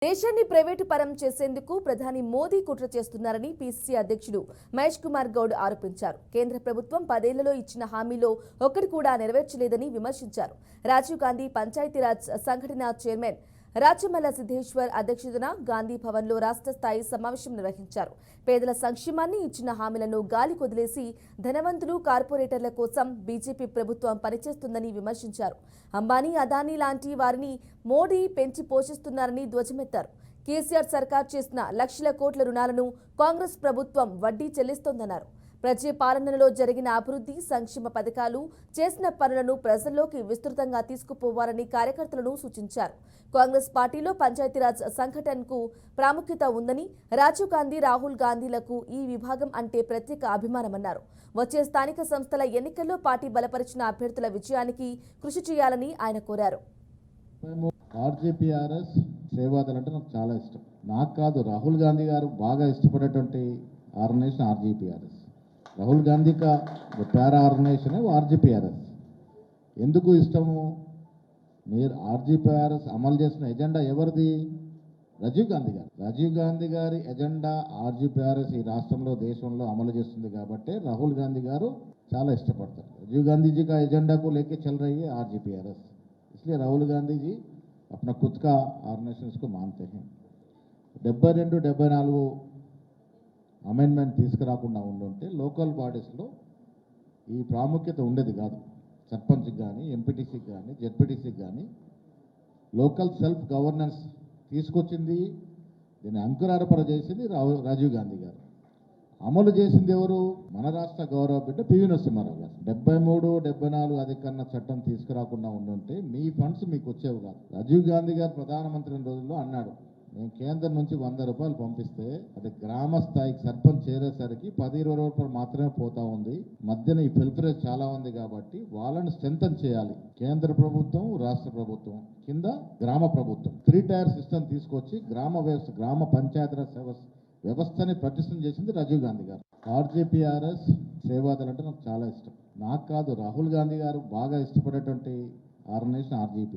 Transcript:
దేశాన్ని ప్రైవేటు పరం చేసేందుకు ప్రధాని మోదీ కుట్ర చేస్తున్నారని పీసీసీ అధ్యక్షుడు మహేష్ కుమార్ గౌడ్ ఆరోపించారు. కేంద్ర ప్రభుత్వం 10 ఏళ్లలో ఇచ్చిన హామీలో ఒక్కటి కూడా నెరవేర్చలేదని విమర్శించారు. రాజీవ్ గాంధీ పంచాయతీరాజ్ సంఘటన చైర్మన్ రాచమల్ల సిద్ధేశ్వర్ అధ్యక్షతన గాంధీ భవన్లో రాష్ట్ర స్థాయి సమావేశం నిర్వహించారు. పేదల సంక్షేమాన్ని ఇచ్చిన హామీలను గాలి కొదిలేసి ధనవంతులు కార్పొరేటర్ల కోసం బీజేపీ ప్రభుత్వం పనిచేస్తుందని విమర్శించారు. అంబానీ, అదానీ లాంటి వారిని మోడీ పెంచి పోషిస్తున్నారని ధ్వజమెత్తారు. కేసీఆర్ సర్కార్ చేసిన లక్షల కోట్ల రుణాలను కాంగ్రెస్ ప్రభుత్వం వడ్డీ చెల్లిస్తోందన్నారు. ప్రజా పాలనలో జరిగిన అభివృద్ధి సంక్షేమ పథకాలు చేసిన పనులను ప్రజల్లోకి విస్తృతంగా తీసుకుపోవాలని కార్యకర్తలను సూచించారు. కాంగ్రెస్ పార్టీలో పంచాయతీరాజ్ సంఘటనకు ప్రాముఖ్యత ఉందని, రాజీవ్ గాంధీ, రాహుల్ గాంధీలకు ఈ విభాగం అంటే ప్రత్యేక అభిమానమన్నారు. వచ్చే స్థానిక సంస్థల ఎన్నికల్లో పార్టీ బలపరిచిన అభ్యర్థుల విజయానికి కృషి చేయాలని ఆయన కోరారు. ఆర్జీపీఆర్ఎస్ సేవాదల్ అంటే నాకు చాలా ఇష్టం. నాకు కాదు, రాహుల్ గాంధీ గారు బాగా ఇష్టపడేటువంటి ఆర్గనైజేషన్ ఆర్జీపీఆర్ఎస్. రాహుల్ గాంధీ का जो प्यारा ऑर्गेनाइजेशन है वो आरजीपीआरएस. ఎందుకు ఇష్టము? మీరు ఆర్జీపీఆర్ఎస్ అమలు చేసిన ఎజెండా ఎవరిది? రాజీవ్ గాంధీ గారి ఎజెండా ఆర్జీపీఆర్ఎస్ ఈ రాష్ట్రంలో దేశంలో అమలు చేస్తుంది కాబట్టి రాహుల్ గాంధీ గారు చాలా ఇష్టపడతారు. రాజీవ్ गांधी जी का एजेंडा को लेके चल रही है आरजीपीआरएस, इसलिए राहुल गांधी जी अपना खुद का ऑर्गेनाइजेशन को मानते हैं. 72-74 అమెండ్మెంట్ తీసుకురాకుండా ఉండుంటే లోకల్ బాడీస్లో ఈ ప్రాముఖ్యత ఉండేది కాదు. సర్పంచ్కి కానీ, ఎంపీటీసీకి కానీ, జెడ్పీటీసీకి కానీ లోకల్ సెల్ఫ్ గవర్నెన్స్ తీసుకొచ్చింది, దీన్ని అంకురార్పణ చేసింది రాజీవ్ గాంధీ గారు. అమలు చేసింది ఎవరు? మన రాష్ట్ర గౌరవ బిడ్డ పివి నరసింహారావు గారు. 73-74 అధికరణ చట్టం తీసుకురాకుండా ఉండుంటే మీ ఫండ్స్ మీకు వచ్చేవి కాదు. రాజీవ్ గాంధీ గారు ప్రధానమంత్రి రోజుల్లో అన్నాడు, నేను కేంద్రం నుంచి 100 రూపాయలు పంపిస్తే అది గ్రామ స్థాయికి సర్పంచ్ చేరేసరికి 10-20 రూపాయలు మాత్రమే పోతా ఉంది. మధ్యన ఈ ఫిల్ఫరేజ్ చాలా ఉంది కాబట్టి వాళ్ళని స్ట్రెంథన్ చేయాలి. కేంద్ర ప్రభుత్వం, రాష్ట్ర ప్రభుత్వం కింద గ్రామ ప్రభుత్వం 3 టైర్ సిస్టమ్ తీసుకొచ్చి గ్రామ పంచాయతీరాజ్ వ్యవస్థని ప్రతిష్టం చేసింది రాజీవ్ గాంధీ గారు. ఆర్జీపీఆర్ఎస్ సేవాదల్ అంటే నాకు చాలా ఇష్టం. నాకు కాదు, రాహుల్ గాంధీ గారు బాగా ఇష్టపడేటువంటి ఆర్గనైజేషన్ ఆర్జీపీఆర్ఎస్.